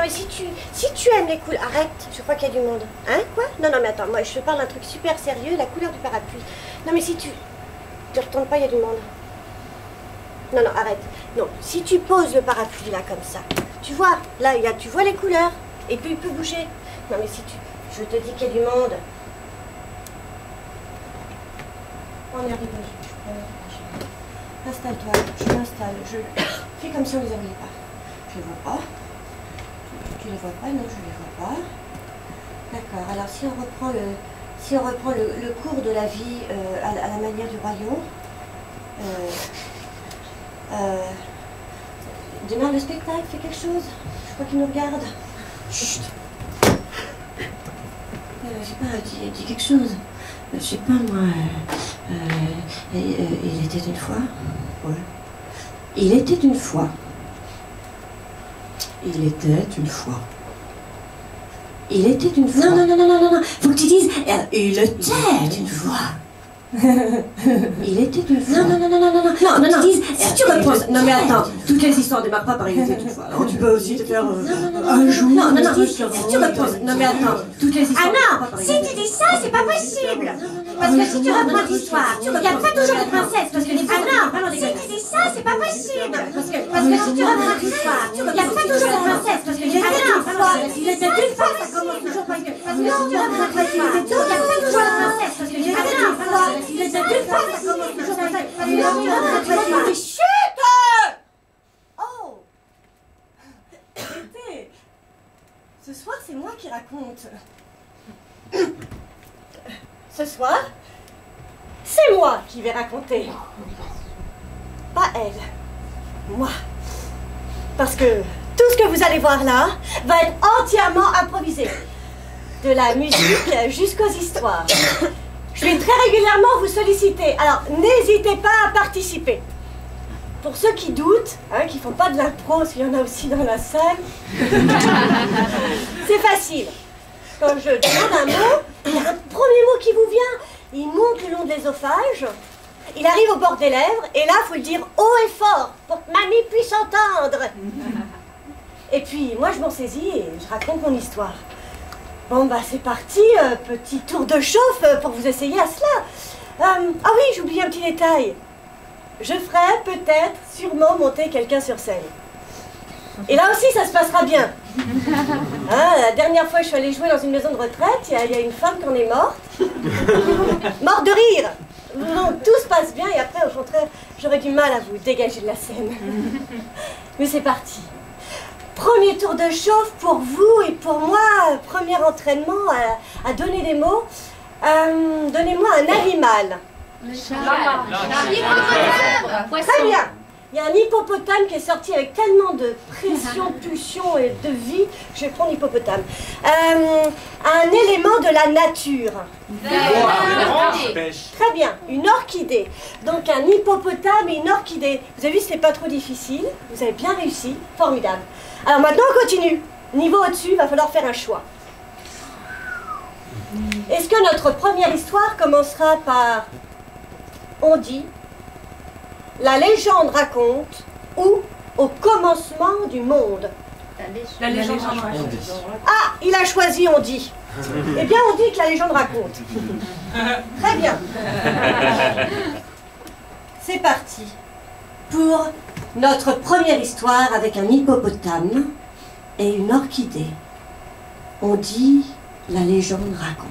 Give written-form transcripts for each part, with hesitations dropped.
Non mais si tu aimes les couleurs... Arrête, je crois qu'il y a du monde. Hein, quoi? Non, mais attends, moi je te parle d'un truc super sérieux, la couleur du parapluie. Non mais si tu... Ne retournes pas, il y a du monde. Non, arrête. Non, si tu poses le parapluie là comme ça, tu vois, là, tu vois les couleurs, et puis il peut bouger. Non mais si tu... Je te dis qu'il y a du monde. On est arrivé. Installe-toi, je m'installe. Fais comme si on ne les voyait pas. Je ne les vois pas. Tu les vois pas? Non, je ne les vois pas. D'accord, alors si on reprend le cours de la vie à la manière du royaume, démarre le spectacle, fais quelque chose. Je crois qu'il nous regarde. Chut. J'ai pas dit quelque chose. Je sais pas moi. Il était une fois. Ouais. Il était une fois. Il était une fois. Il était une fois. Non. Faut que tu dises. Il était une fois. Il était une fois. Non. Tu dises. Si tu reprends. Non mais attends. Toutes les histoires démarrent pas par il était une fois. Alors tu peux aussi te faire un jour. Non. Si tu reprends. Non mais attends. Toutes les histoires. Ah non. Si tu dis ça, c'est pas possible. Parce que si tu reprends l'histoire, il n'y a pas toujours de princesse. Parce que les non. Si tu dis ça, c'est pas possible. Parce que si tu reprends l'histoire, il n'y a pas toujours de princesse. Parce que il était une fois. Il était une fois. Ça commence toujours parce que si tu reprends l'histoire, il n'y a pas toujours de princesse. Parce que il était une fois. Il était une fois. Ça commence toujours parce que si tu reprends l'histoire. Chut! Oh! Arrêtez! Ce soir, c'est moi qui raconte. Ce soir, c'est moi qui vais raconter. Pas elle. Moi. Parce que tout ce que vous allez voir là va être entièrement improvisé. De la musique jusqu'aux histoires. Je vais très régulièrement vous solliciter. Alors, n'hésitez pas à participer. Pour ceux qui doutent, qui ne font pas de l'impro, parce qu'il y en a aussi dans la salle, c'est facile. Quand je demande un mot, il y a un premier mot qui vous vient. Il monte le long de l'ésophage, il arrive au bord des lèvres, et là, il faut le dire haut et fort, pour que mamie puisse entendre. Et puis, moi, je m'en saisis et je raconte mon histoire. Bon, bah, c'est parti, petit tour de chauffe pour vous essayer à cela. Ah oui, j'ai oublié un petit détail. Je ferai peut-être, sûrement, monter quelqu'un sur scène. Et là aussi, ça se passera bien. La dernière fois, je suis allée jouer dans une maison de retraite, il y a une femme qui en est morte. Morte de rire. Non, tout se passe bien et après, au contraire, j'aurais du mal à vous dégager de la scène. Mais c'est parti. Premier tour de chauffe pour vous et pour moi. Premier entraînement à donner des mots. Donnez-moi un animal. Le chat. Très bien. Il y a un hippopotame qui est sorti avec tellement de pression, pulsion et de vie. Je vais prendre l'hippopotame. Un élément de la nature. Très bien, une orchidée. Donc un hippopotame et une orchidée. Vous avez vu, c'est pas trop difficile. Vous avez bien réussi. Formidable. Alors maintenant, on continue. Niveau au-dessus, il va falloir faire un choix. Est-ce que notre première histoire commencera par « On dit », la légende raconte ou au commencement du monde? La légende raconte. Ah, il a choisi on dit. Eh bien, on dit que la légende raconte. Très bien. C'est parti pour notre première histoire avec un hippopotame et une orchidée. On dit la légende raconte.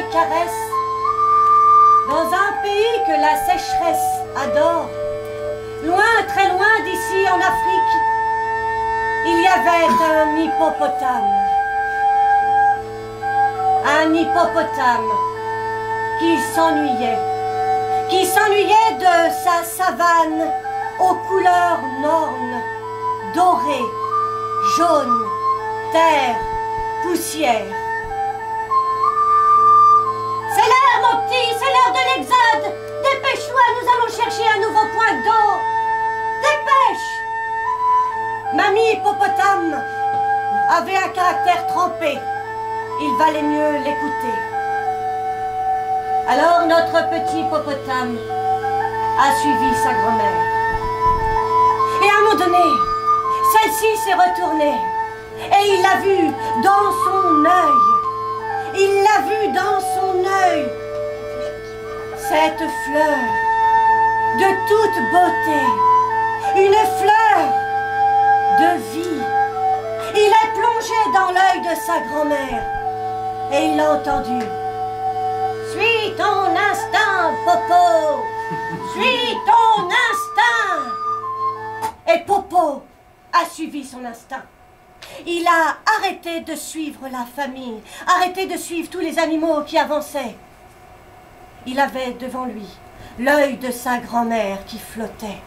soleil caresse, dans un pays que la sécheresse adore, loin, très loin d'ici en Afrique, il y avait un hippopotame. Un hippopotame qui s'ennuyait de sa savane aux couleurs mornes, dorées, jaunes, terre, poussière. C'est l'heure, mon petit, c'est l'heure de l'exode. Dépêche-toi, nous allons chercher un nouveau point d'eau. Dépêche! Mamie Hippopotame avait un caractère trempé. Il valait mieux l'écouter. Alors notre petit hippopotame a suivi sa grand-mère. Et à un moment donné, celle-ci s'est retournée et il l'a vue dans son œil. Il l'a vue dans son œil. Cette fleur de toute beauté, une fleur de vie. Il est plongé dans l'œil de sa grand-mère et il l'a entendu. Suis ton instinct, Popo. Suis ton instinct. Et Popo a suivi son instinct. Il a arrêté de suivre la famille, arrêté de suivre tous les animaux qui avançaient. Il avait devant lui l'œil de sa grand-mère qui flottait.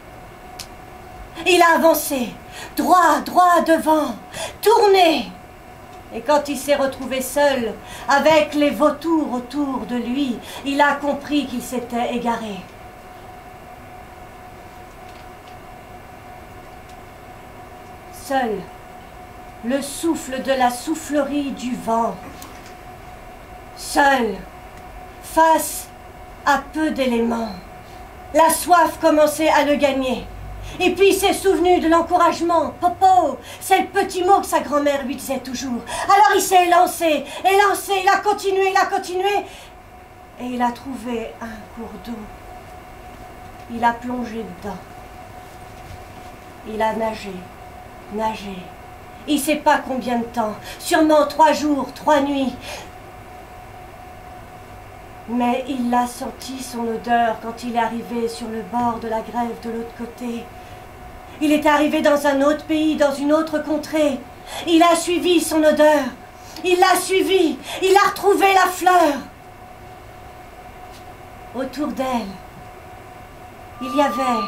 Il a avancé, droit, droit devant, tourné. Et quand il s'est retrouvé seul, avec les vautours autour de lui, il a compris qu'il s'était égaré. Seul, le souffle de la soufflerie du vent. Seul, face à peu d'éléments, la soif commençait à le gagner. Et puis il s'est souvenu de l'encouragement. Popo, c'est le petit mot que sa grand-mère lui disait toujours. Alors il s'est élancé, il a continué, et il a trouvé un cours d'eau. Il a plongé dedans. Il a nagé. Il ne sait pas combien de temps, sûrement 3 jours, 3 nuits. Mais il a senti son odeur quand il est arrivé sur le bord de la grève de l'autre côté. Il est arrivé dans un autre pays, dans une autre contrée. Il a suivi son odeur. Il l'a suivi. Il a retrouvé la fleur. Autour d'elle, il y avait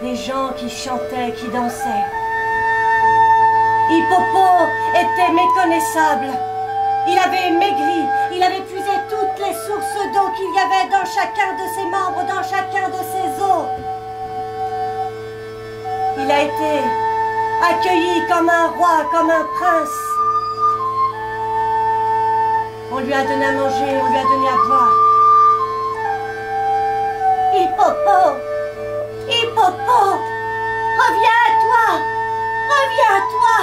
des gens qui chantaient, qui dansaient. Hippopo était méconnaissable. Il avait maigri, il avait puisé toutes les sources d'eau qu'il y avait dans chacun de ses membres, dans chacun de ses os. Il a été accueilli comme un roi, comme un prince. On lui a donné à manger, on lui a donné à boire. Hippopo, Hippopo, reviens à toi, reviens à toi.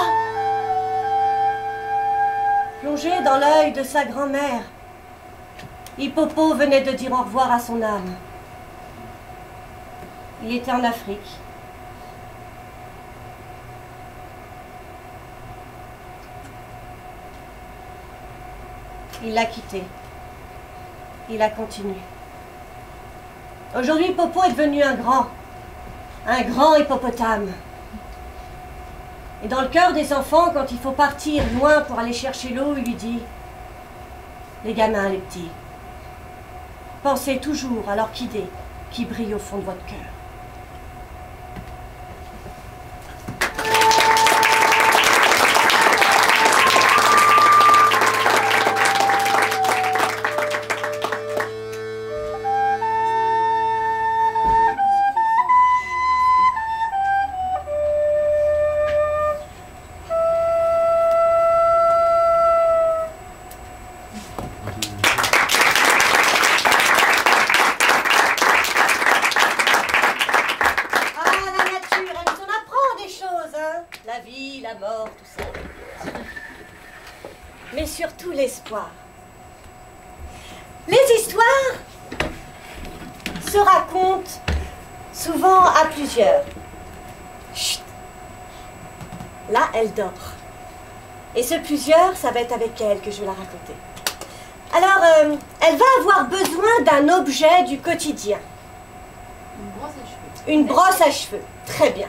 Plongé dans l'œil de sa grand-mère, Hippopo venait de dire au revoir à son âme. Il était en Afrique. Il l'a quitté. Il a continué. Aujourd'hui, Popo est devenu un grand hippopotame. Et dans le cœur des enfants, quand il faut partir loin pour aller chercher l'eau, il lui dit: les gamins, les petits, pensez toujours à l'orchidée qui brille au fond de votre cœur. Mais surtout l'espoir. Les histoires se racontent souvent à plusieurs. Chut. Là, elle dort. Et ce plusieurs, ça va être avec elle que je vais la raconter. Alors, elle va avoir besoin d'un objet du quotidien. Une brosse à cheveux. Une brosse à cheveux. Très bien.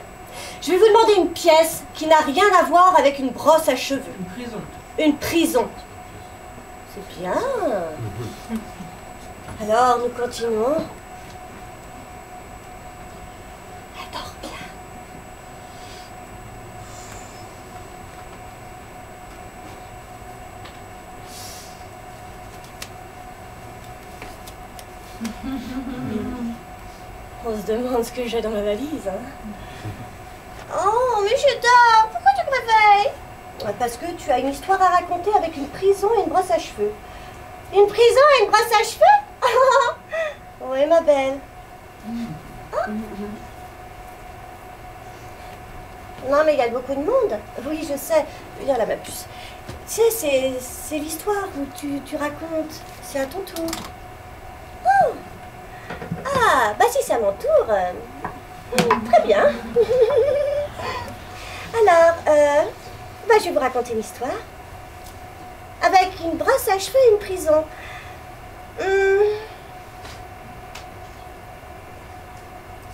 Je vais vous demander une pièce qui n'a rien à voir avec une brosse à cheveux. Une prison. Une prison. C'est bien. Alors, nous continuons. Elle dort bien. On se demande ce que j'ai dans ma valise, hein. Oh, mais je dors. Pourquoi tu me réveilles? Parce que tu as une histoire à raconter avec une prison et une brosse à cheveux. Une prison et une brosse à cheveux? Oui, ma belle. Oh. Non, mais il y a beaucoup de monde. Oui, je sais. Il y a là, ma puce. Tu sais, c'est l'histoire où tu racontes. C'est à ton tour. Oh. Ah, bah si c'est à mon tour. Très bien. Alors, bah, je vais vous raconter une histoire. Avec une brosse à cheveux et une prison.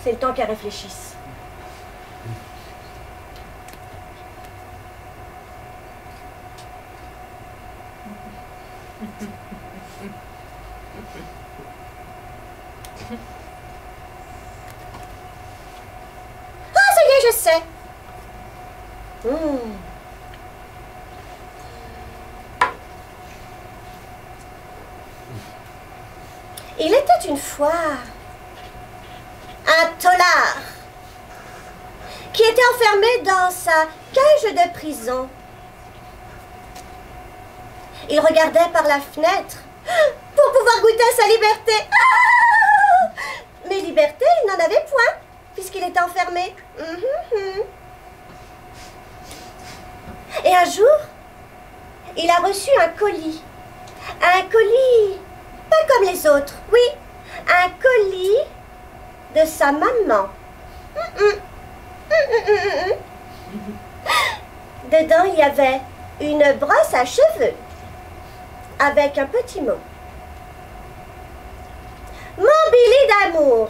C'est le temps qu'elle réfléchisse. Ah, ça y est, je sais. Il était une fois un tôlard qui était enfermé dans sa cage de prison. Il regardait par la fenêtre pour pouvoir goûter à sa liberté. Ah! Mais liberté, il n'en avait point, puisqu'il était enfermé. Et un jour, il a reçu un colis. Un colis, pas comme les autres, oui, un colis de sa maman. Dedans, il y avait une brosse à cheveux avec un petit mot. Mon Billy d'amour,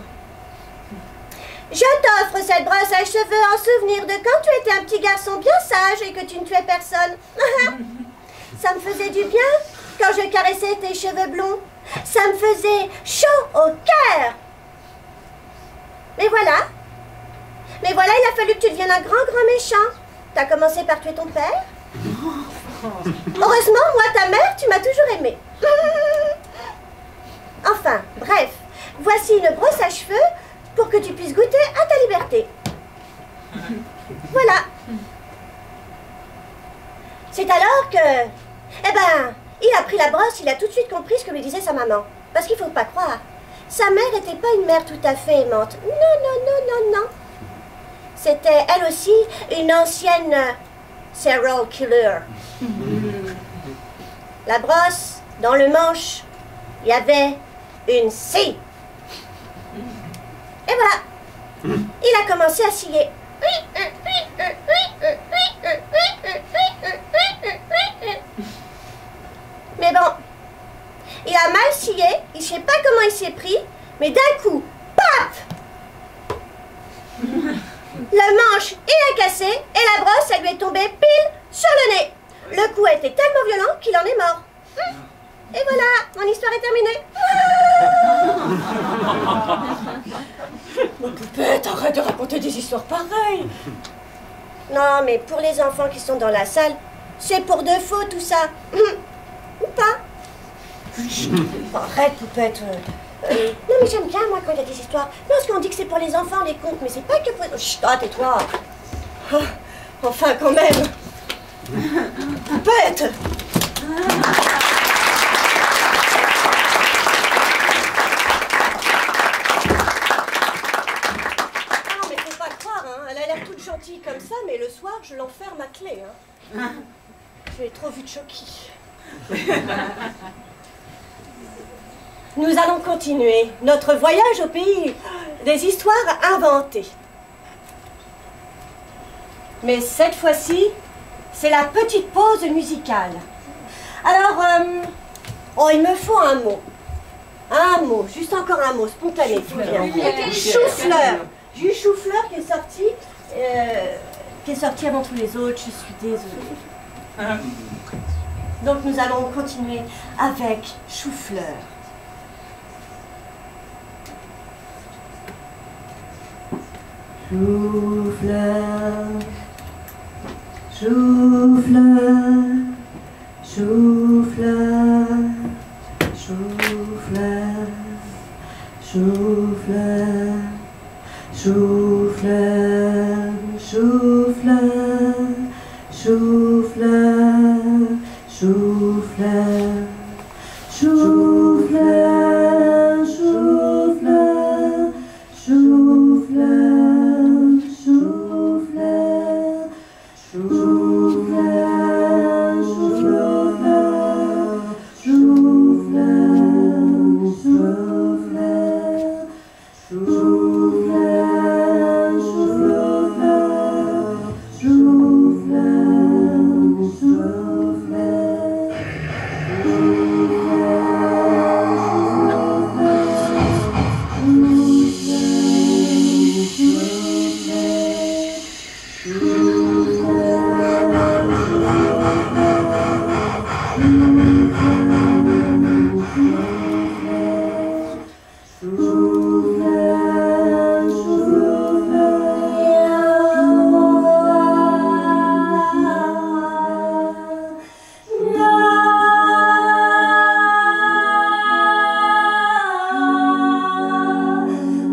je t'offre cette brosse à cheveux en souvenir de quand tu étais un petit garçon bien sage et que tu ne tuais personne. Ça me faisait du bien quand je caressais tes cheveux blonds. Ça me faisait chaud au cœur. Mais voilà, il a fallu que tu deviennes un grand méchant. T'as commencé par tuer ton père. Heureusement, moi, ta mère, tu m'as toujours aimé. Enfin, bref, voici une brosse à cheveux pour que tu puisses goûter à ta liberté. Voilà. C'est alors que, eh ben, il a pris la brosse, il a tout de suite compris ce que lui disait sa maman. Parce qu'il ne faut pas croire, sa mère n'était pas une mère tout à fait aimante. Non. C'était, elle aussi, une ancienne serial killer. La brosse, dans le manche, il y avait une scie. Et voilà, il a commencé à scier. Mais bon, il a mal scié, il ne sait pas comment il s'est pris, mais d'un coup, paf! Le manche, il a cassé et la brosse, elle lui est tombée pile sur le nez. Le coup a été tellement violent qu'il en est mort. Et voilà, mon histoire est terminée. Mais Poupette, arrête de raconter des histoires pareilles. Non, mais pour les enfants qui sont dans la salle, c'est pour de faux tout ça. Ou pas. Arrête, Poupette. Non, mais j'aime bien, moi, quand il y a des histoires. Non, parce qu'on dit que c'est pour les enfants, les contes, mais c'est pas que pour... Chut, tais-toi. Oh, enfin, quand même. Poupette. Elle a l'air toute gentille comme ça, mais le soir, je l'enferme à clé. Hein. Je l'ai trop vu de Chucky. Nous allons continuer notre voyage au pays des histoires inventées. Mais cette fois-ci, c'est la petite pause musicale. Alors, Oh, il me faut un mot. Un mot, juste encore un mot, spontané, tout bien. Chou-fleur. Jus chou-fleur qui est sorti avant tous les autres, je suis désolée. Donc nous allons continuer avec chou-fleur. Chou-fleur, chou-fleur, chou-fleur, chou-fleur, chou-fleur, chou-fleur, chou-fleur, chou-fleur, chou-fleur, chou-fleur, chou-fleur, chou-fleur, chou-fleur,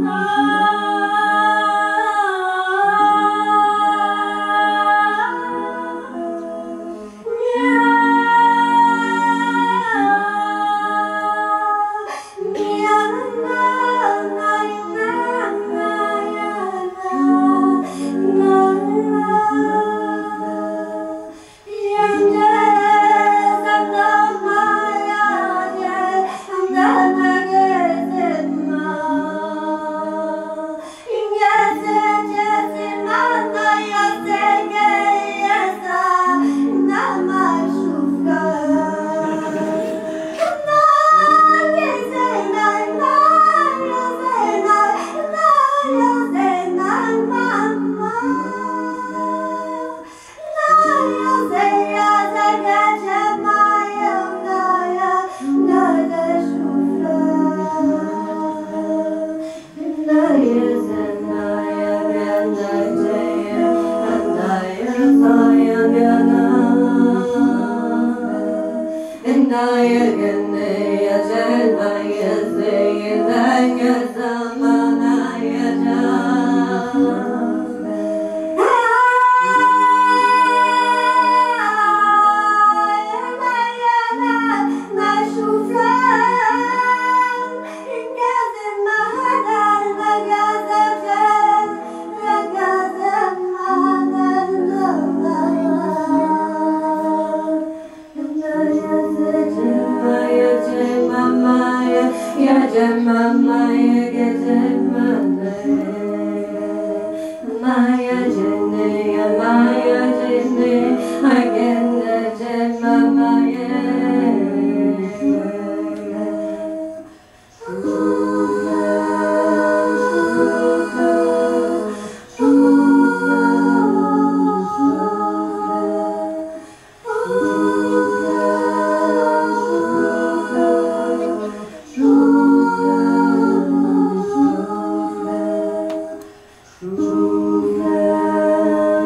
chou-fleur,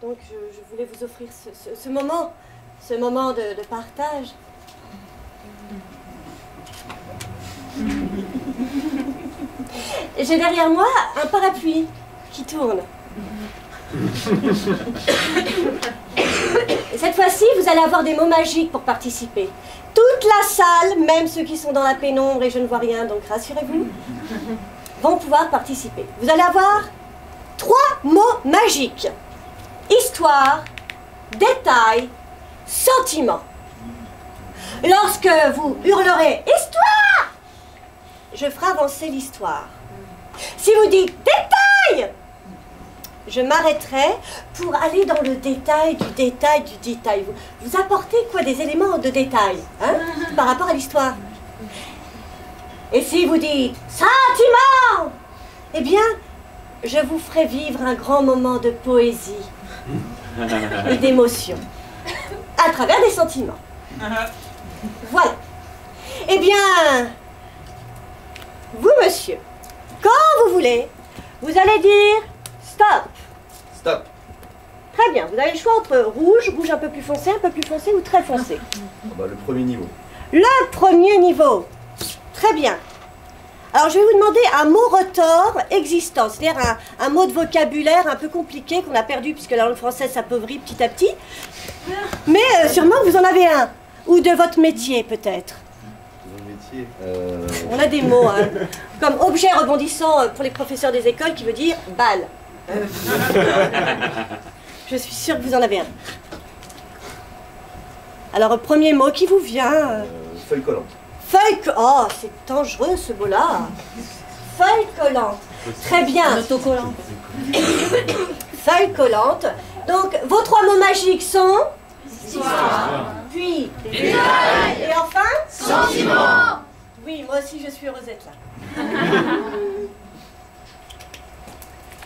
Donc je voulais vous offrir ce moment de partage. J'ai derrière moi un parapluie qui tourne. cette fois-ci, vous allez avoir des mots magiques pour participer. Toute la salle, même ceux qui sont dans la pénombre et je ne vois rien, donc rassurez-vous, vont pouvoir participer. Vous allez avoir 3 mots magiques. Histoire, détail, sentiment. Lorsque vous hurlerez « Histoire !», je ferai avancer l'histoire. Si vous dites « Détail !», je m'arrêterai pour aller dans le détail du détail du détail. Vous apportez quoi, des éléments de détail, hein, par rapport à l'histoire. Et si vous dites « Sentiment !», eh bien, je vous ferai vivre un grand moment de poésie et d'émotion à travers des sentiments. Voilà. Eh bien, vous, monsieur, quand vous voulez, vous allez dire stop. Stop. Très bien. Vous avez le choix entre rouge, rouge un peu plus foncé ou très foncé. Bah, le premier niveau. Le premier niveau. Très bien. Alors, je vais vous demander un mot retors existant, c'est-à-dire un mot de vocabulaire un peu compliqué qu'on a perdu puisque la langue française s'appauvrit petit à petit. Mais sûrement vous en avez un. Ou de votre métier, peut-être. Mon métier On a des mots, hein, comme objet rebondissant pour les professeurs des écoles, qui veut dire balle. Je suis sûre que vous en avez un. Alors, premier mot qui vous vient feuille collante. Oh, c'est dangereux ce mot-là. Feuille collante. Très bien. Autocollant. Feuille collante. Donc, vos 3 mots magiques sont... Histoire. Puis... Détail. Et enfin... Sentiment. Oui, moi aussi je suis heureuse d'être là.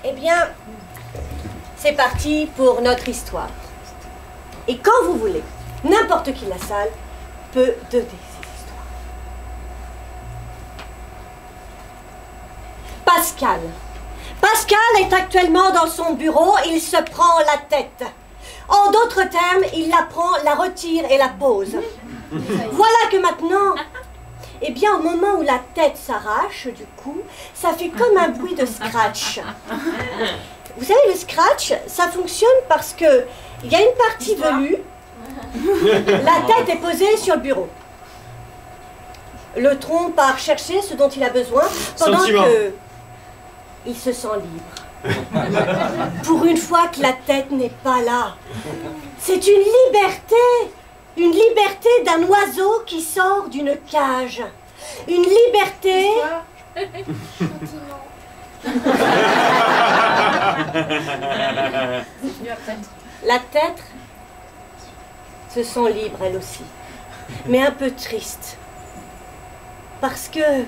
Eh bien, c'est parti pour notre histoire. Et quand vous voulez, n'importe qui de la salle peut donner ces histoires. Pascal. Pascal est actuellement dans son bureau, il se prend la tête. En d'autres termes, il la prend, la retire et la pose. Voilà que maintenant, eh bien, au moment où la tête s'arrache, du coup, ça fait comme un bruit de scratch. Vous savez, le scratch, ça fonctionne parce que il y a une partie velue, la tête est posée sur le bureau. Le tronc part chercher ce dont il a besoin, pendant Sentiment. que il se sent libre. Pour une fois que la tête n'est pas là. C'est une liberté d'un oiseau qui sort d'une cage. Une liberté... La tête se sent libre elle aussi, mais un peu triste, parce que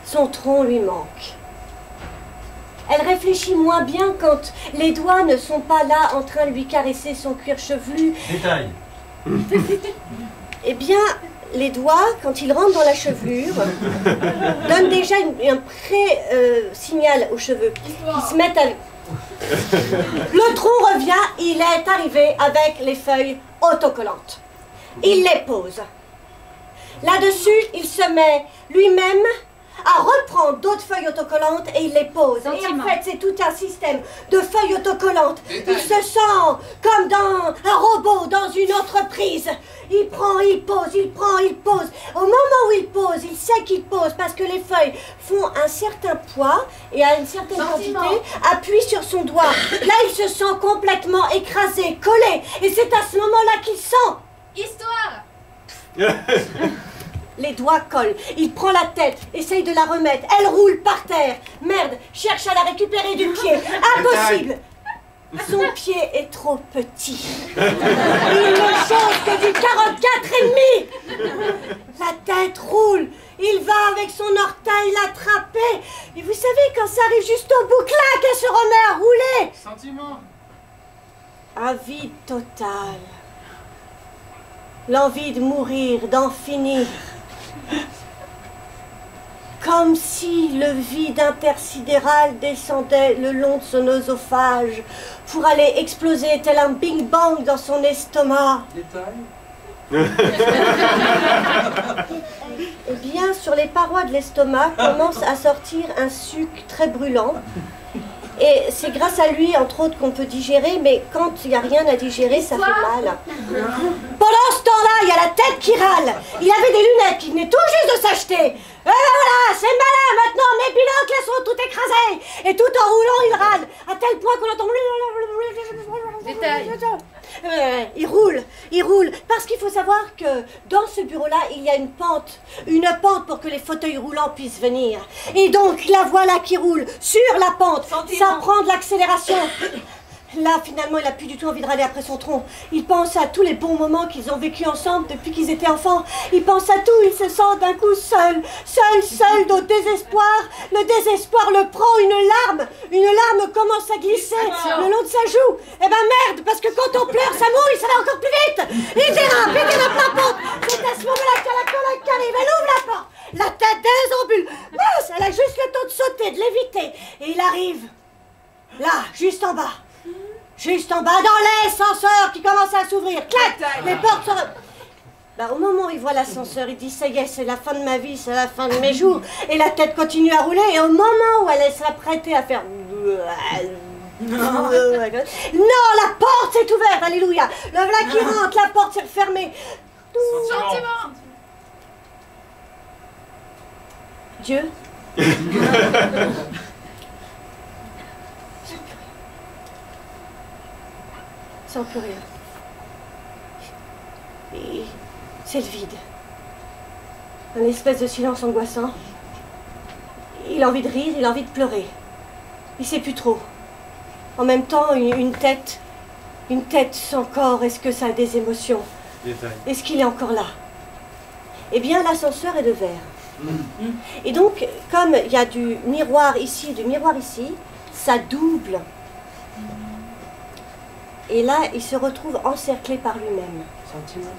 son tronc lui manque. Elle réfléchit moins bien quand les doigts ne sont pas là en train de lui caresser son cuir chevelu. Détail. Eh bien, les doigts, quand ils rentrent dans la chevelure, donnent déjà un pré-signal aux cheveux. Ils se mettent à... Le tronc revient, il est arrivé avec les feuilles autocollantes. Il les pose. Là-dessus, il se met lui-même à reprendre d'autres feuilles autocollantes et il les pose. Sentiment. Et en fait, c'est tout un système de feuilles autocollantes. Il se sent comme dans un robot, dans une entreprise. Il prend, il pose, il prend, il pose. Au moment où il pose, il sait qu'il pose parce que les feuilles font un certain poids et à une certaine Sentiment. quantité, appuie sur son doigt. Là, il se sent complètement écrasé, collé. Et c'est à ce moment-là qu'il sent. Histoire. Les doigts collent, il prend la tête, essaye de la remettre, elle roule par terre. Merde, cherche à la récupérer du pied. Impossible. Son pied est trop petit. Il ne change que du 44,5. La tête roule. Il va avec son orteil l'attraper. Et vous savez, quand ça arrive juste au bout, clac, elle se remet à rouler. Sentiment. Un vide total. L'envie de mourir, d'en finir. Comme si le vide intersidéral descendait le long de son œsophage pour aller exploser tel un bing-bang dans son estomac. Détail. Eh bien, sur les parois de l'estomac commence à sortir un suc très brûlant. Et c'est grâce à lui, entre autres, qu'on peut digérer, mais quand il n'y a rien à digérer, ça fait mal. Pendant ce temps-là, il y a la tête qui râle. Il avait des lunettes qui venaient tout juste de s'acheter. Et voilà, c'est malin maintenant, mes binocles sont tout écrasés. Et tout en roulant, il râle, à tel point qu'on entend... Détail. Il roule, parce qu'il faut savoir que dans ce bureau-là, il y a une pente pour que les fauteuils roulants puissent venir. Et donc, la voilà qui roule sur la pente, ça prend de l'accélération. Là, finalement, il n'a plus du tout envie de râler après son tronc. Il pense à tous les bons moments qu'ils ont vécus ensemble depuis qu'ils étaient enfants. Il pense à tout, il se sent d'un coup seul au désespoir. Le désespoir le prend, une larme commence à glisser le long de sa joue. Eh ben merde, parce que quand on pleure, ça mouille, ça va encore plus vite. Il dérape la pente. C'est à ce moment-là qu'il y a la colonne qui arrive, elle ouvre la porte. La tête désambule. Mince, elle a juste le temps de sauter, de l'éviter. Et il arrive, là, juste en bas. Juste en bas, dans l'ascenseur qui commence à s'ouvrir. Clac, les portes sont... Bah, au moment où il voit l'ascenseur, il dit « Ça y est, c'est la fin de ma vie, c'est la fin de mes jours. » Et la tête continue à rouler. Et au moment où elle s'apprêtait à faire... Non, la porte s'est ouverte, alléluia. Le voilà qui rentre, la porte s'est refermée. Sentiment. Dieu. Sans plus rien. Et c'est le vide. Un espèce de silence angoissant. Il a envie de rire, il a envie de pleurer. Il sait plus trop. En même temps, une tête sans corps, est-ce que ça a des émotions? Est-ce qu'il est encore là? Eh bien, l'ascenseur est de verre. Et donc, comme il y a du miroir ici, ça double. Et là, il se retrouve encerclé par lui-même. Sentiment.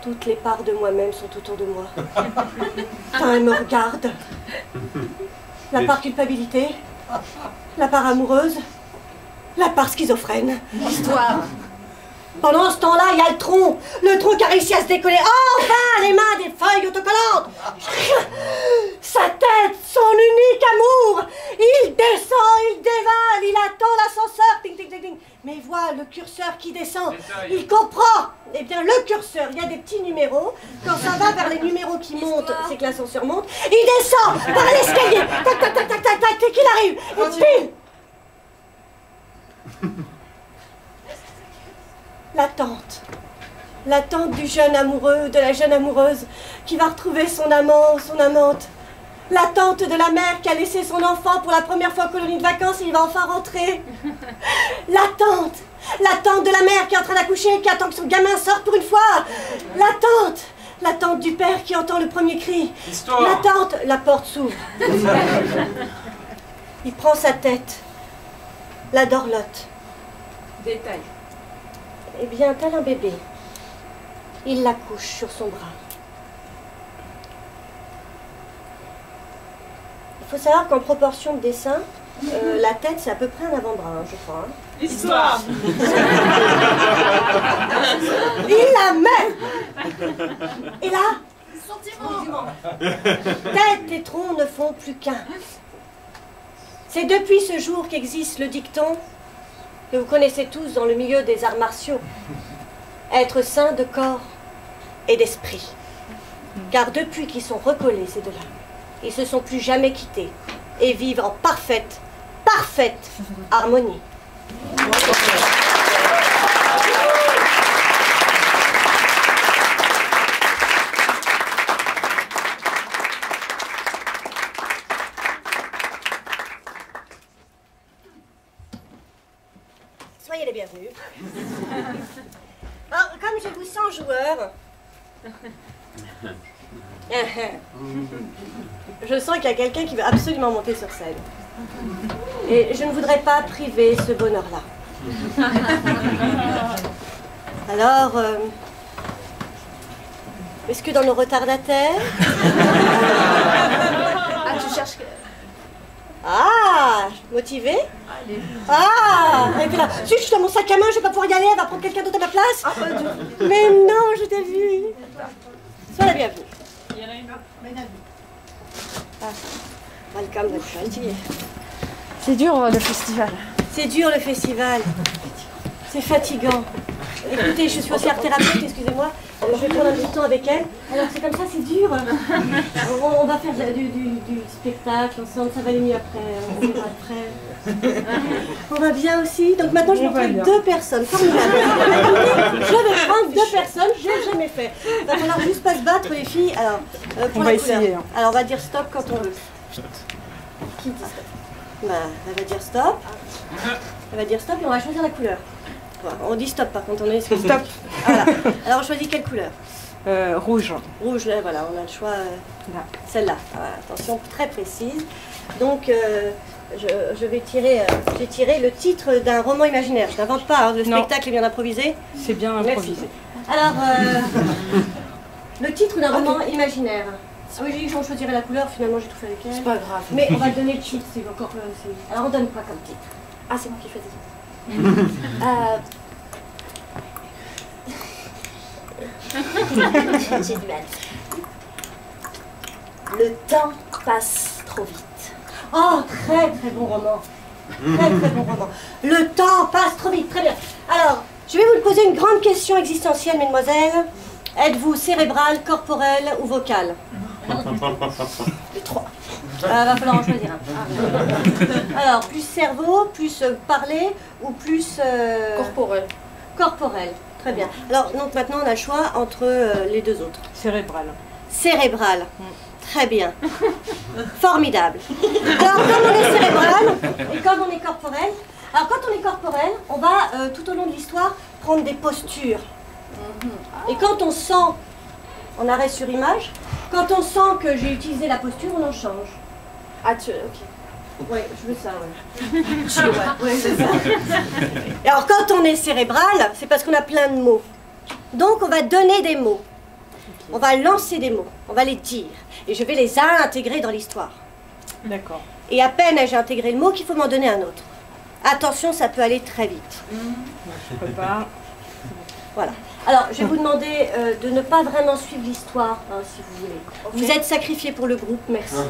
Toutes les parts de moi-même sont autour de moi. Quand elle me regarde. La part culpabilité, la part amoureuse, la part schizophrène. Histoire. Pendant ce temps-là, il y a le tronc qui a réussi à se décoller. Enfin, les mains des feuilles autocollantes. Sa tête, son unique amour. Il descend, il dévale, il attend l'ascenseur. Ting, ting, ting, ting. Mais il voit le curseur qui descend. Il comprend. Eh bien, le curseur, il y a des petits numéros. Quand ça va vers les numéros qui montent, c'est que l'ascenseur monte. Il descend par l'escalier. Tac, tac, tac, tac, tac, tac, et qu'il arrive. Et pile. L'attente du jeune amoureux, de la jeune amoureuse qui va retrouver son amant ou son amante. L'attente de la mère qui a laissé son enfant pour la première fois en colonie de vacances et il va enfin rentrer. L'attente de la mère qui est en train d'accoucher, qui attend que son gamin sorte pour une fois. L'attente du père qui entend le premier cri. L'attente, la porte s'ouvre. Il prend sa tête, la dorlote. Détail. Eh bien, tel un bébé, il la couche sur son bras. Il faut savoir qu'en proportion de dessin, la tête, c'est à peu près un avant-bras, hein, je crois. Hein. Histoire. Il la met. Et là, Sentiment. tête et tronc ne font plus qu'un. C'est depuis ce jour qu'existe le dicton que vous connaissez tous dans le milieu des arts martiaux. Être sain de corps et d'esprit. Car depuis qu'ils sont recollés, ces deux-là, ils se sont plus jamais quittés et vivent en parfaite harmonie. Soyez les bienvenus. Alors, comme je vous sens joueur, je sens qu'il y a quelqu'un qui veut absolument monter sur scène. Et je ne voudrais pas priver ce bonheur-là. Alors, est-ce que dans nos retardataires... Ah, tu cherches... Ah, motivé? Ah, et puis là, si je suis dans mon sac à main, je vais pas pouvoir y aller, elle va prendre quelqu'un d'autre à ma place. Mais non, je t'ai vu. Sois la bienvenue. Il y en a une autre. Ah. Welcome, welcome. C'est dur le festival. C'est dur le festival. C'est fatigant. Écoutez, je suis aussi art-thérapeute, excusez-moi. Je vais prendre un petit temps avec elle. Alors c'est comme ça, c'est dur. On va faire du spectacle ensemble, ça va aller mieux après. On verra après. On va bien aussi. Donc maintenant je vais prendre 2 personnes. Formidable. Je vais prendre 2 personnes, je l'ai jamais fait. Il va falloir juste pas se battre les filles. Alors, pour On la va couleur. essayer, hein. Alors on va dire stop quand on veut. Qui dit stop? Bah, elle va dire stop. Elle va dire stop et on va choisir la couleur. Voilà, on dit stop par contre, on est stop. Voilà. Alors on choisit quelle couleur? Rouge. Rouge, là, voilà, on a le choix. Là. Celle-là. Voilà, attention, très précise. Donc je vais tirer, j'ai tiré le titre d'un roman imaginaire. Je n'invente pas, hein, le Non. spectacle est bien improvisé. C'est bien Merci. improvisé. Alors, le titre d'un roman imaginaire. Ah oui, j'ai dit que j'en choisirais la couleur, finalement j'ai tout fait avec elle. C'est pas grave. Mais on va donner le titre, c'est encore Alors on donne quoi comme titre? Ah, c'est moi qui choisis. J'ai du mal. Le temps passe trop vite. Oh, très très bon roman. Très très bon roman. Le temps passe trop vite, très bien. Alors, je vais vous poser une grande question existentielle, mesdemoiselles. Êtes-vous cérébrale, corporelle ou vocale? Les 3. Va falloir en choisir un. Alors, plus cerveau, plus parler ou plus... Corporel. Corporel. Très bien. Alors, donc maintenant, on a le choix entre les 2 autres. Cérébral. Cérébral. Très bien. Formidable. Alors, comme on est cérébral et comme on est corporel, alors quand on est corporel, on va tout au long de l'histoire prendre des postures. Et quand on sent, en arrêt sur image, quand on sent que j'ai utilisé la posture, on en change. Ah, ok. Oui, je veux ça, ouais. C'est ça. Et alors, quand on est cérébral, c'est parce qu'on a plein de mots. Donc, on va donner des mots. On va lancer des mots. On va les dire. Et je vais les intégrer dans l'histoire. D'accord. Et à peine ai-je intégré le mot qu'il faut m'en donner un autre. Attention, ça peut aller très vite. Je prépare. Voilà. Alors, je vais vous demander de ne pas vraiment suivre l'histoire, hein, si vous voulez. Vous êtes sacrifiés pour le groupe, merci. Hein?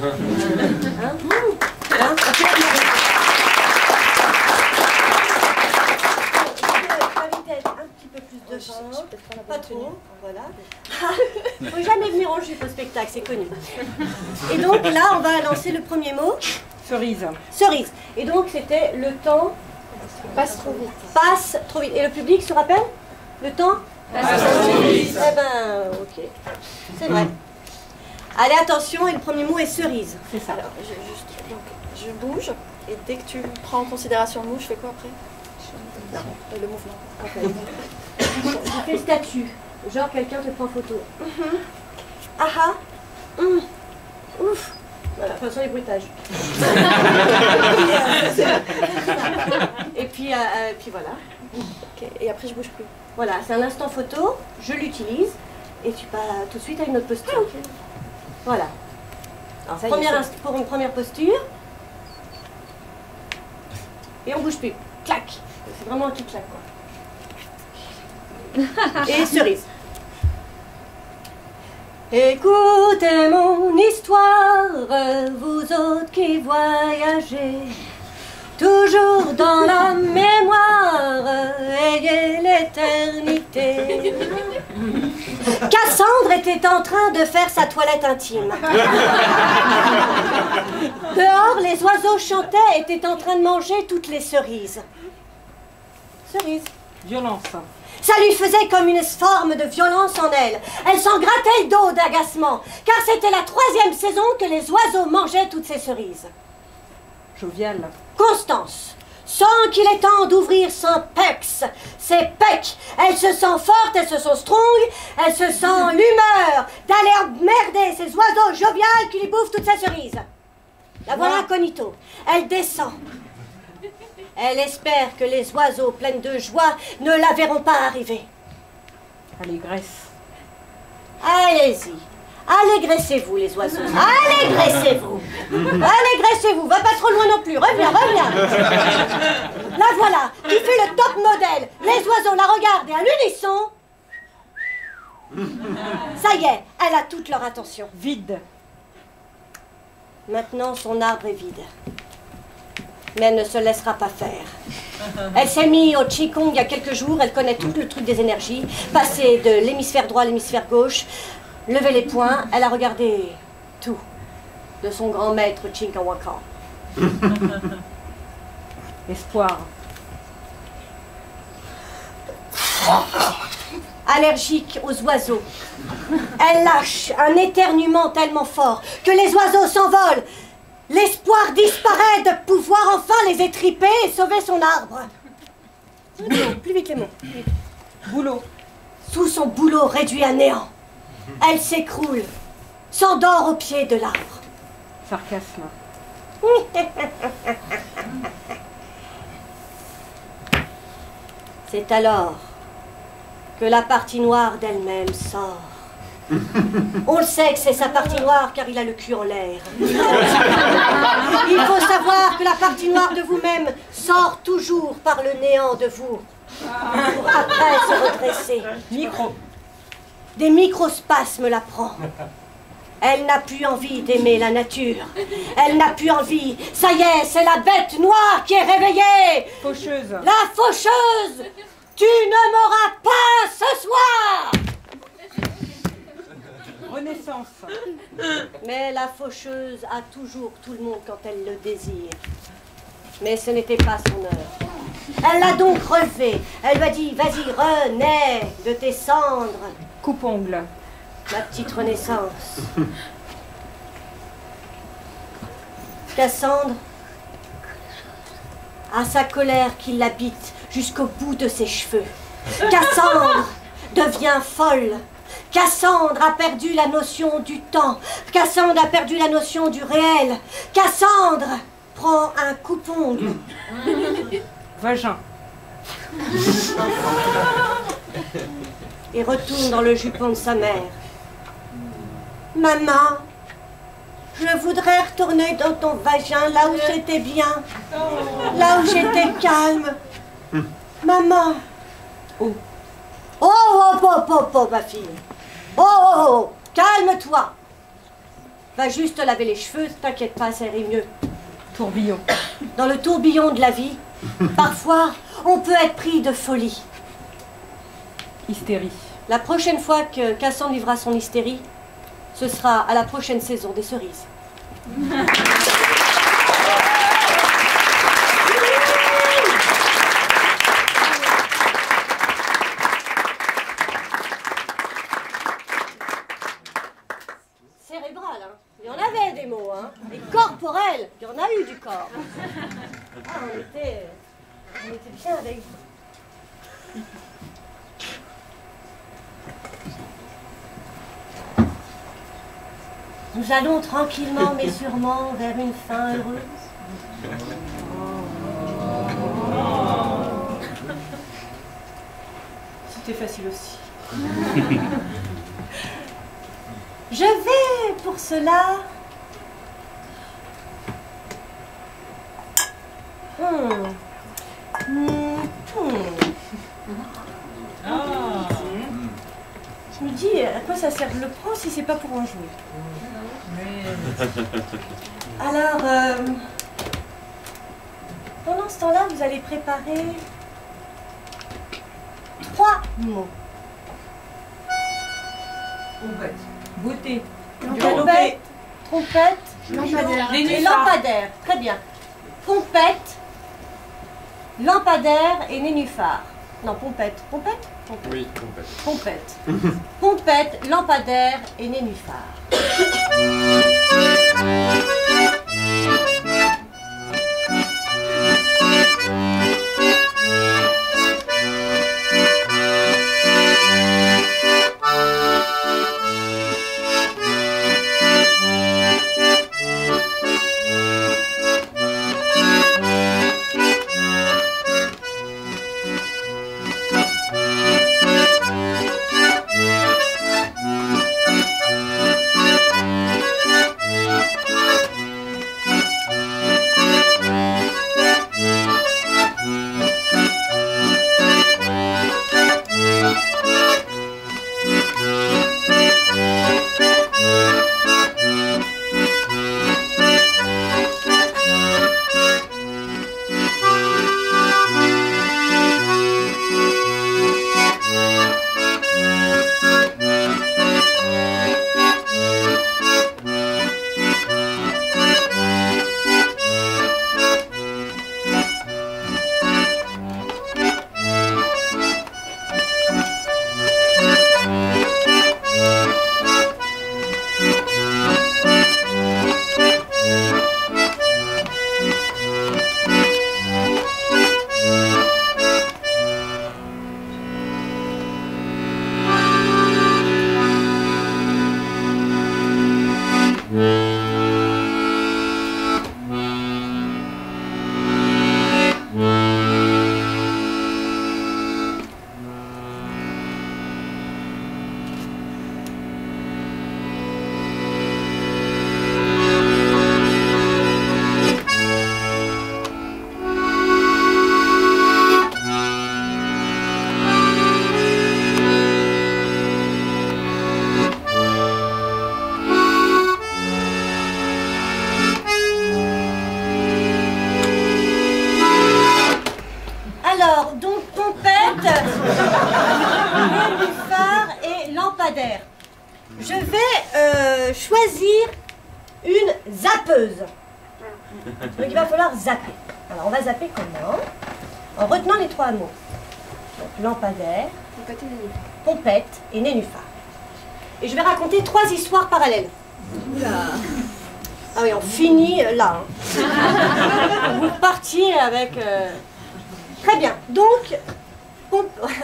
Hein? Ok. Un petit peu plus devant, pas trop, voilà. Il ne faut jamais venir en jupe au spectacle, c'est connu. Et donc là, on va lancer le premier mot. Cerise. Cerise. Et donc c'était le temps Passe trop vite. passe trop vite. Et le public se rappelle? Le temps passe trop vite. Eh ben, ok. C'est vrai. Allez, attention, et le premier mot est cerise. C'est ça. Alors, je bouge, et dès que tu prends en considération le mot, je fais quoi après? Le mouvement. Je fais statut. Genre quelqu'un te prend photo. Ah ah. Ouf. Voilà, façon les bruitages. Et puis voilà. Ok, et après je bouge plus. Voilà, c'est un instant photo, je l'utilise, et tu passes tout de suite à une autre posture. Voilà. Alors, pour une première posture. Et on bouge plus. Clac. C'est vraiment un clic-clac, quoi. Et cerise. Écoutez mon histoire, vous autres qui voyagez, toujours dans la mémoire, ayez l'éternité. Cassandre était en train de faire sa toilette intime. Dehors, les oiseaux chantaient et étaient en train de manger toutes les cerises. Cerises. Violence. Ça lui faisait comme une forme de violence en elle. Elle s'en grattait le dos d'agacement, car c'était la 3e saison que les oiseaux mangeaient toutes ces cerises. Jovial. Constance sent qu'il est temps d'ouvrir son pecs. Ses pecs, elle se sent forte, elle se sent strong, elle se sent l'humeur d'aller emmerder ces oiseaux joviales qui lui bouffent toutes ces cerises. La voilà incognito. Elle descend. Elle espère que les oiseaux pleins de joie ne la verront pas arriver. Allégresse. Allez-y. Allez, graissez-vous, les oiseaux. Allez, graissez-vous. Allez, graissez-vous. Va pas trop loin non plus. Reviens, reviens. La voilà, qui fait le top modèle. Les oiseaux la regardent et à l'unisson. Ça y est, elle a toute leur attention. Vide. Maintenant, son arbre est vide. Mais elle ne se laissera pas faire. Elle s'est mise au Qigong il y a quelques jours, elle connaît tout le truc des énergies, passer de l'hémisphère droit à l'hémisphère gauche, lever les poings, elle a regardé tout de son grand maître Chinkawakan. Espoir. Allergique aux oiseaux. Elle lâche un éternuement tellement fort que les oiseaux s'envolent. L'espoir disparaît de pouvoir enfin les étriper et sauver son arbre. Plus vite les mots. Plus vite. Boulot. Sous son boulot réduit à néant, elle s'écroule, s'endort au pied de l'arbre. Sarcasme. C'est alors que la partie noire d'elle-même sort. On le sait que c'est sa partie noire car il a le cul en l'air. Il faut savoir que la partie noire de vous-même sort toujours par le néant de vous pour après se redresser. Micro. Des microspasmes la prend. Elle n'a plus envie d'aimer la nature. Elle n'a plus envie. Ça y est, c'est la bête noire qui est réveillée. Faucheuse. La faucheuse. Tu ne m'auras pas ce soir. Renaissance. Mais la faucheuse a toujours tout le monde quand elle le désire. Mais ce n'était pas son heure. Elle l'a donc relevé. Elle lui a dit, vas-y, renais de tes cendres. Coupe-ongle. Ma petite renaissance. Cassandre a sa colère qui l'habite jusqu'au bout de ses cheveux. Cassandre devient folle. Cassandre a perdu la notion du temps. Cassandre a perdu la notion du réel. Cassandre prend un coupe-ongle. Vagin. Et retourne dans le jupon de sa mère. Maman, je voudrais retourner dans ton vagin, là où c'était bien, là où j'étais calme. Maman. Oh. Oh, oh, oh, oh, oh, ma fille. Oh, oh, oh, calme-toi. Va juste te laver les cheveux, t'inquiète pas, ça irait mieux. Tourbillon. Dans le tourbillon de la vie, parfois, on peut être pris de folie. Hystérie. La prochaine fois que Cassandre vivra son hystérie, ce sera à la prochaine saison des cerises. Cérébral, hein. Il y en avait des mots, hein. Et corporel, il y en a eu du corps. Ah, on était bien avec vous. Nous allons tranquillement mais sûrement vers une fin heureuse. C'était facile aussi. Je vais pour cela Je me dis, à quoi ça sert de le prendre si c'est pas pour en jouer? Alors, pendant ce temps-là, vous allez préparer 3 mots. Beauté. Trompette, trompette, Lampadaire. et lampadaire. Très bien. Trompette, lampadaire et nénuphar. Non, pompette. Pompette? Pompette. Oui, complète. Pompette. Pompette, lampadaire et nénuphar. zappeuse. Donc il va falloir zapper. Alors on va zapper comment? En retenant les 3 mots. Donc lampadaire, pompette et nénuphar. Et je vais raconter 3 histoires parallèles. Ah oui, on finit là. Hein. Vous partiez avec... Très bien. Donc,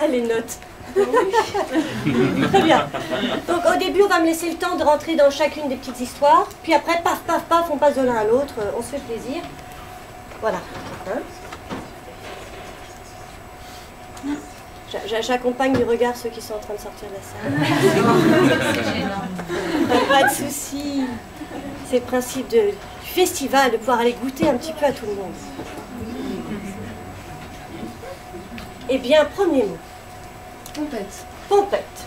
les notes. Très bien. Donc au début, on va me laisser le temps de rentrer dans chacune des petites histoires. Puis après, paf, paf, paf, on passe de l'un à l'autre. On se fait plaisir. Voilà. Hein? J'accompagne du regard ceux qui sont en train de sortir de la salle. Pas de souci. C'est le principe du festival, de pouvoir aller goûter un petit peu à tout le monde. Eh bien, premier mot. Pompette. Pompette.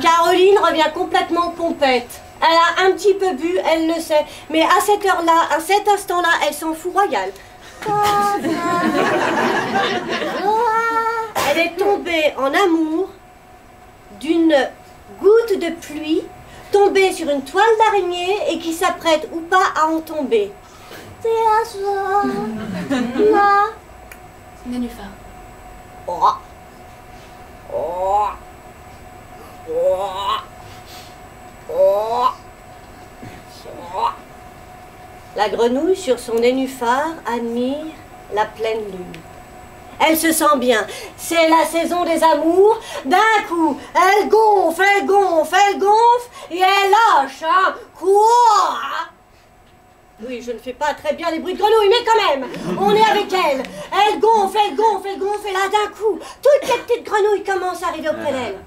Caroline revient complètement pompette. Elle a un petit peu bu, elle le sait. Mais à cette heure-là, à cet instant-là, elle s'en fout royal. Elle est tombée en amour d'une goutte de pluie tombée sur une toile d'araignée et qui s'apprête ou pas à en tomber. Nénuphar. Oh. Oh. Oh. Oh. Oh. La grenouille sur son nénuphar admire la pleine lune. Elle se sent bien. C'est la saison des amours. D'un coup, elle gonfle, elle gonfle, elle gonfle et elle lâche un quoi. Oui, je ne fais pas très bien les bruits de grenouille, mais quand même, on est avec elle. Elle gonfle, elle gonfle, elle gonfle, et là d'un coup, toutes les petites grenouilles commencent à arriver auprès d'elle.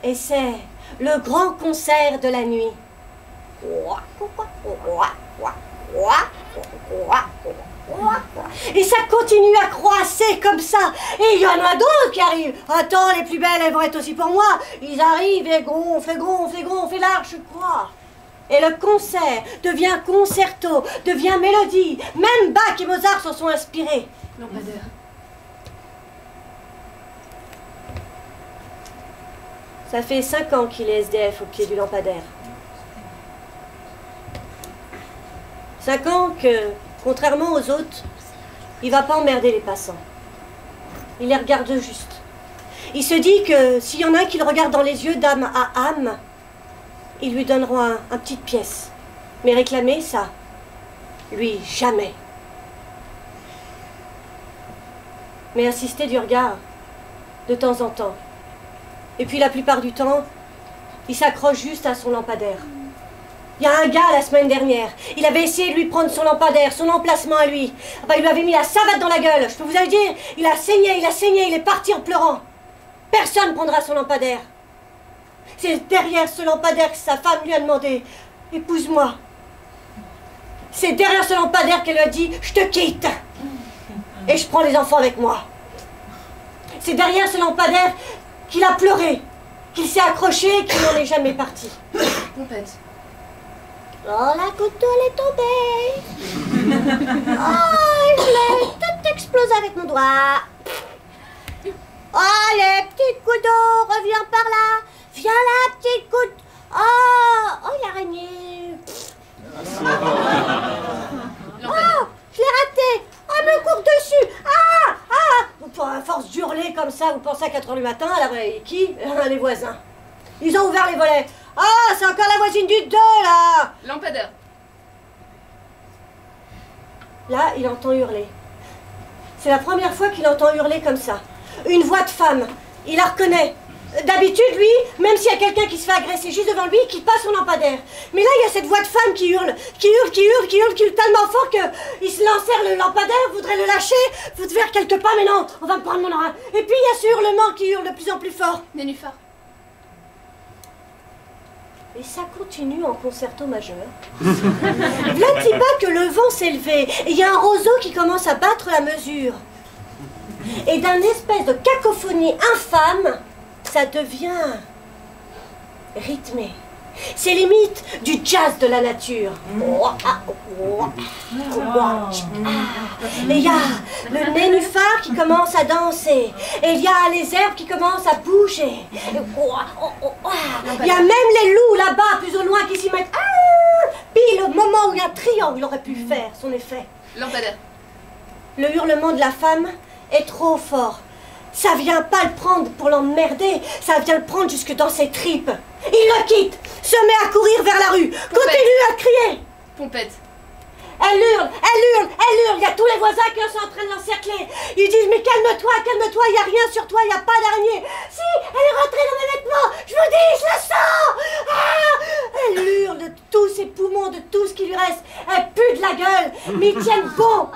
Et c'est le grand concert de la nuit. Et ça continue à croisser comme ça. Et il y en a d'autres qui arrivent. Attends, les plus belles, elles vont être aussi pour moi. Ils arrivent et gonflent, et gonflent, et gonflent, et l'arche croît. Et le concert devient concerto, devient mélodie. Même Bach et Mozart s'en sont inspirés. Lampadaire. Ça fait 5 ans qu'il est SDF au pied du lampadaire. 5 ans que, contrairement aux autres, il ne va pas emmerder les passants. Il les regarde juste. Il se dit que s'il y en a un qui le regarde dans les yeux d'âme à âme, ils lui donneront un petite pièce. Mais réclamer ça, lui, jamais. Mais insister du regard, de temps en temps. Et puis la plupart du temps, il s'accroche juste à son lampadaire. Il y a un gars la semaine dernière, il avait essayé de lui prendre son lampadaire, son emplacement à lui. Ah bah, il lui avait mis la savate dans la gueule, je peux vous le dire, il a saigné, il est parti en pleurant. Personne ne prendra son lampadaire. C'est derrière ce lampadaire que sa femme lui a demandé « Épouse-moi ». C'est derrière ce lampadaire qu'elle lui a dit « Je te quitte et je prends les enfants avec moi ». C'est derrière ce lampadaire qu'il a pleuré, qu'il s'est accroché et qu'il n'en est jamais parti. Pompette. Oh, la goutte d'eau, elle est tombée. Oh, je l'ai tout explosé avec mon doigt. Oh, les petites gouttes d'eau, reviens par là. Viens là, petite goutte. Oh, l'araignée. Oh, je l'ai raté. Oh, elle me court dessus. À force d'hurler comme ça, vous pensez à 4 h du matin, elle a réveillé qui? Les voisins. Ils ont ouvert les volets. Ah, c'est encore la voisine du 2, là. Lampadaire. Là, il entend hurler. C'est la première fois qu'il entend hurler comme ça. Une voix de femme. Il la reconnaît. D'habitude, lui, même s'il y a quelqu'un qui se fait agresser juste devant lui, il quitte pas son lampadaire. Mais là, il y a cette voix de femme qui hurle tellement fort qu'il se l'enserre le lampadaire, voudrait le lâcher, voudrait faire quelques pas, mais non, on va me prendre mon oreille. Et puis, il y a ce hurlement qui hurle de plus en plus fort. Nénuphar. Et ça continue en concerto majeur. V'là-t-il pas que le vent s'est levé, et il y a un roseau qui commence à battre la mesure. Et d'un espèce de cacophonie infâme, ça devient rythmé. C'est limite du jazz de la nature. Et il y a le nénuphar qui commence à danser. Et il y a les herbes qui commencent à bouger. Il y a même les loups là-bas, plus au loin, qui s'y mettent. Pile au moment où un triangle aurait pu faire son effet. Lampadaire. Le hurlement de la femme est trop fort. Ça vient pas le prendre pour l'emmerder, ça vient le prendre jusque dans ses tripes. Il le quitte, se met à courir vers la rue, continue à crier. Pompette. Elle hurle, il y a tous les voisins qui sont en train de l'encercler. Ils disent mais calme-toi, il n'y a rien sur toi, il n'y a pas d'araignée. Si, elle est rentrée dans mes vêtements, je vous dis, je la sens. Elle hurle de tous ses poumons, de tout ce qui lui reste. Elle pue de la gueule, mais ils tiennent bon.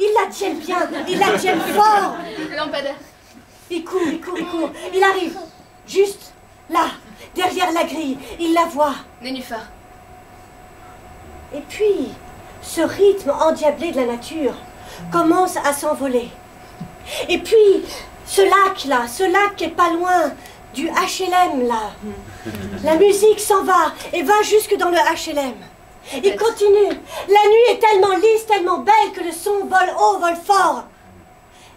Ils la tiennent bien, ils la tiennent fort. Lampadaire. Il court. Il arrive juste là, derrière la grille. Il la voit. Nénuphar. Et puis, ce rythme endiablé de la nature commence à s'envoler. Et puis, ce lac qui est pas loin du HLM là. La musique s'en va et va jusque dans le HLM. Il continue. La nuit est tellement lisse, tellement belle que le son vole haut, vole fort.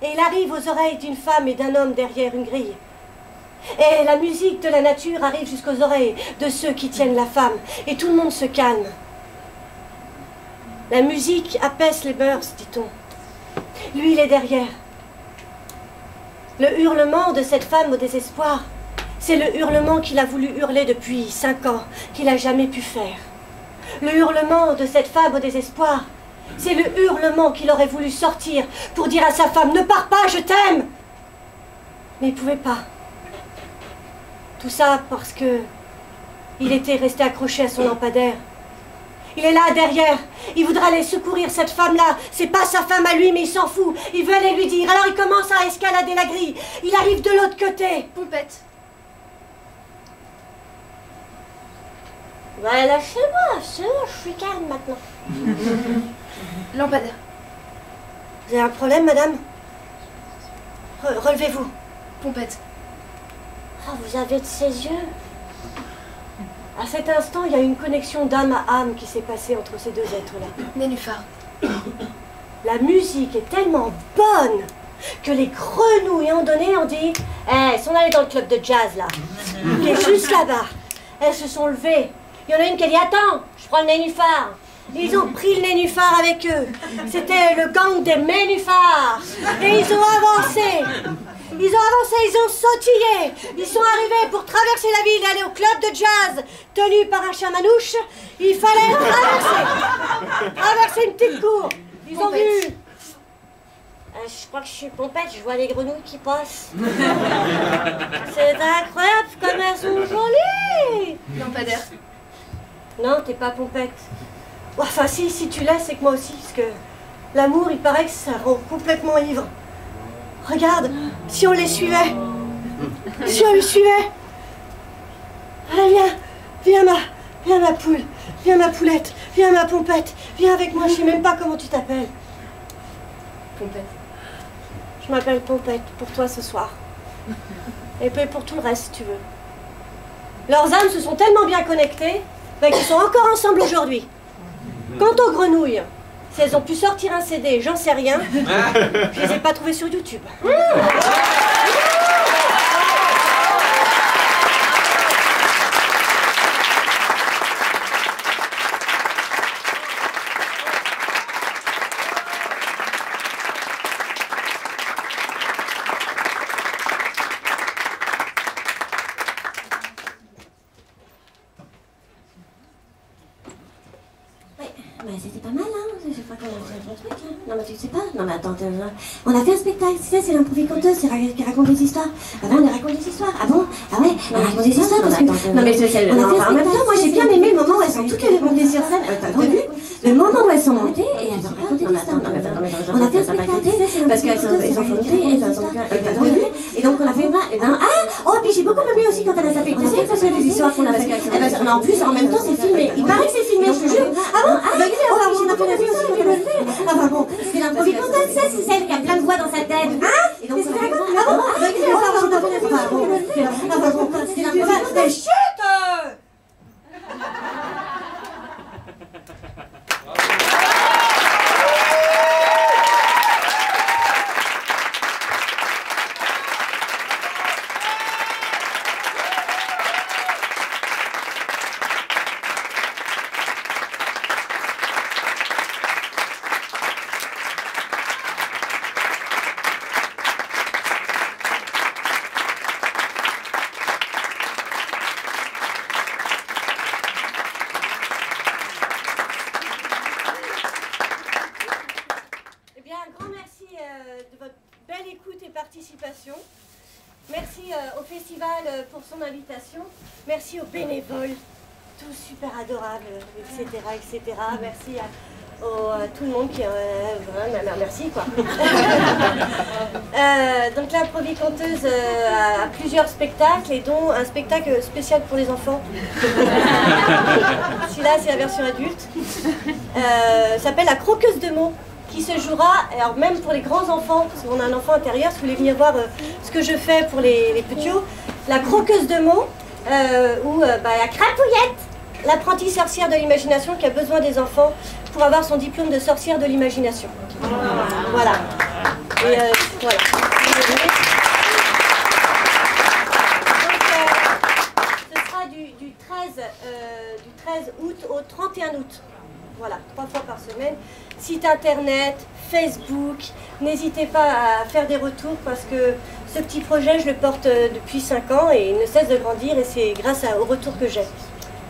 Et il arrive aux oreilles d'une femme et d'un homme derrière une grille. Et la musique de la nature arrive jusqu'aux oreilles de ceux qui tiennent la femme. Et tout le monde se calme. La musique apaise les mœurs, dit-on. Lui, il est derrière. Le hurlement de cette femme au désespoir, c'est le hurlement qu'il a voulu hurler depuis 5 ans, qu'il n'a jamais pu faire. Le hurlement de cette femme au désespoir, c'est le hurlement qu'il aurait voulu sortir pour dire à sa femme « Ne pars pas, je t'aime !» Mais il ne pouvait pas. Tout ça parce que il était resté accroché à son lampadaire. Il est là, derrière. Il voudra aller secourir cette femme-là. C'est pas sa femme à lui, mais il s'en fout. Il veut aller lui dire. Alors il commence à escalader la grille. Il arrive de l'autre côté. Pompette. Bah, lâchez-moi, c'est bon, je suis calme maintenant. Lampadaire. Vous avez un problème, madame? Relevez-vous. Pompette. Ah, vous avez de ces yeux. À cet instant, il y a une connexion d'âme à âme qui s'est passée entre ces deux êtres-là. Nénuphar. La musique est tellement bonne que les grenouilles ont donné, ont dit « Eh, sont allées dans le club de jazz, là, qui est juste là-bas. » Elles se sont levées. Il y en a une qui a dit « Attends, je prends le nénuphar. » Ils ont pris le nénuphar avec eux. C'était le gang des nénuphars. Et ils ont avancé. Ils ont sautillé. Ils sont arrivés pour traverser la ville et aller au club de jazz tenu par un chat manouche. Il fallait traverser une petite cour. Ils ont vu. Je crois que je suis Pompette, je vois les grenouilles qui passent. C'est incroyable comme elles sont jolies. Lampadaire. Non, t'es pas Pompette. Enfin si tu l'es, c'est que moi aussi, parce que l'amour, il paraît que ça rend complètement ivre. Regarde, si on les suivait. Si on les suivait. Allez, viens ma poule, viens ma poulette, viens ma Pompette, viens avec moi, je sais même pas comment tu t'appelles. Pompette. Je m'appelle Pompette, pour toi ce soir. Et puis pour tout le reste, si tu veux. Leurs âmes se sont tellement bien connectées qu'ils sont encore ensemble aujourd'hui. Quant aux grenouilles, si elles ont pu sortir un CD, j'en sais rien. Je les ai pas trouvées sur YouTube. C'était pas mal, hein? Je crois qu'on a fait un bon truc, hein? Non, mais tu sais pas? Non, mais attends, on a fait un spectacle, tu sais, c'est l'improvie-conteuse, c'est qui raconte des histoires. Ah bon, on raconte des histoires? Ah bon? Ah ouais? On raconte des histoires parce que... Non, mais on a fait un spectacle, moi j'ai bien aimé le moment où elles sont toutes montées sur scène. T'as vu? Le moment où elles sont montées et elles ont raconté des histoires. On a fait un spectacle, parce qu'elles ont monté et elles ont vu. Et donc on a fait oh, puis j'ai beaucoup aimé aussi quand elle a fait écouter, parce que les histoires qu'on a fait. En plus, en même temps, c'est filmé. Il paraît que c'est filmé, je te jure. Ah bon? Enfin bon, c'est l'improvisation, c'est celle qui a plein de voix dans sa tête. Et donc c'est chut! festival pour son invitation. Merci aux bénévoles, tous super adorables, etc. etc. Merci à tout le monde qui merci quoi. Donc la Proviconteuse a plusieurs spectacles et dont un spectacle spécial pour les enfants. Celui-là c'est la version adulte. S'appelle La Croqueuse de mots, qui se jouera, alors même pour les grands enfants, parce qu'on a un enfant intérieur, si vous voulez venir voir ce que je fais pour les petits, La Croqueuse de mots, où la Crapouillette, l'apprentie sorcière de l'imagination qui a besoin des enfants pour avoir son diplôme de sorcière de l'imagination. Voilà. Et voilà. Donc, ce sera du 13 août au 31 août. Voilà, 3 fois par semaine. Site internet, Facebook. N'hésitez pas à faire des retours parce que ce petit projet, je le porte depuis 5 ans et il ne cesse de grandir et c'est grâce aux retours que j'ai.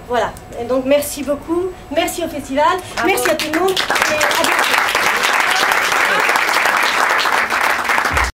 Voilà, et donc merci beaucoup, merci au festival, merci à tout le monde et à bientôt.